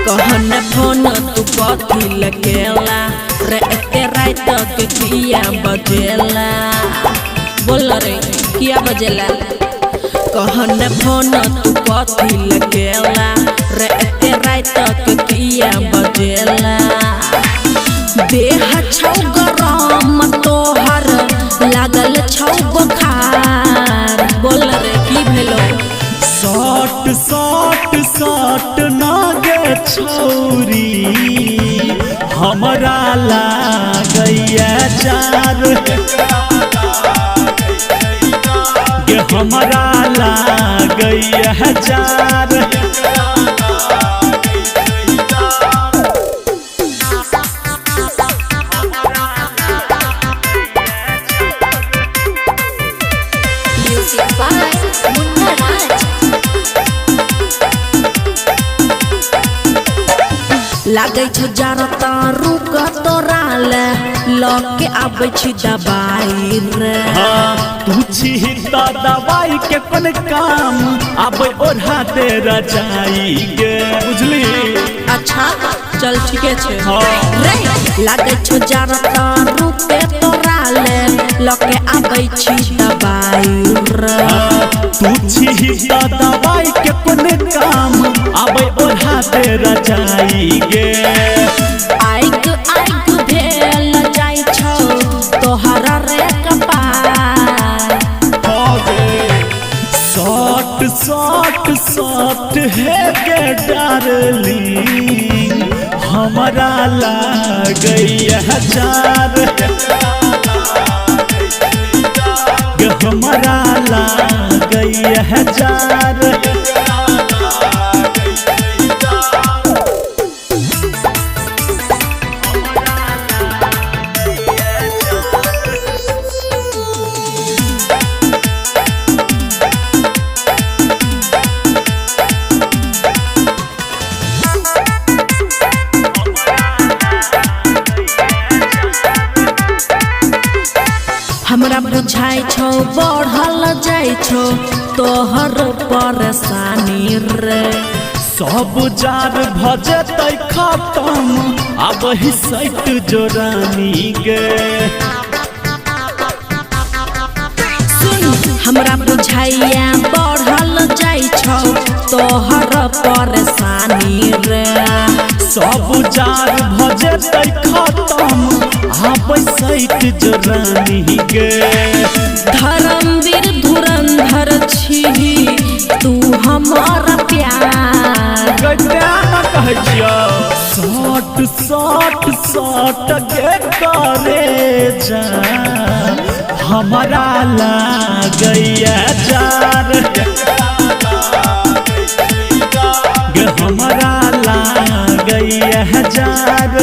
कहने फोन तू कथी लगेला रे एते रात के किया बजेला बोल रे किया बजेला कहने फोन तू कथी लगेला रे एते रात के किया बजेला देह छौ गरम तोहर लागल छौ बुखार बोल रे की भेलो सट सट सट नागे छौरी हमरा लागैया जार गे हमरा लागैया जार Music by Munna Raj. लागे छ जरता रुक तोरा ले लके आबै छी दवाई रे तू छिहिता दवाई के कोन काम आबै ओढ़ा दे रजाई गे बुझली अच्छा चल ठीके छे रे लागे छ जरता रुक तोरा ले लके आबै छी दवाई रे तू छिहिता दवाई के कोन काम आबै ओढ़ा दे रजाई गे आइक आइक भेल जाई छौ तोहरा रे कपार सट सट सट हे गे डार्लिंग हमरा लागैया जार गे हमरा लागैया जार हमरा बुझाई छौ बढ़ल जाई छौ तोहर परेशानी रे सब जार भजतै खत्म अब ही सैट जोरानी गे सुन हमरा बुझाइया बढ़ल जाई छौ तोहर परेशानी रे सब जार भजतै खत्म अब सैट जोरानी गे धर्मवीर धुरंधर छी तू हमारा प्यार गद्या न कहै छियो सट सट सट गे करे जा हमरा लागैया जार गे हमरा लागैया जार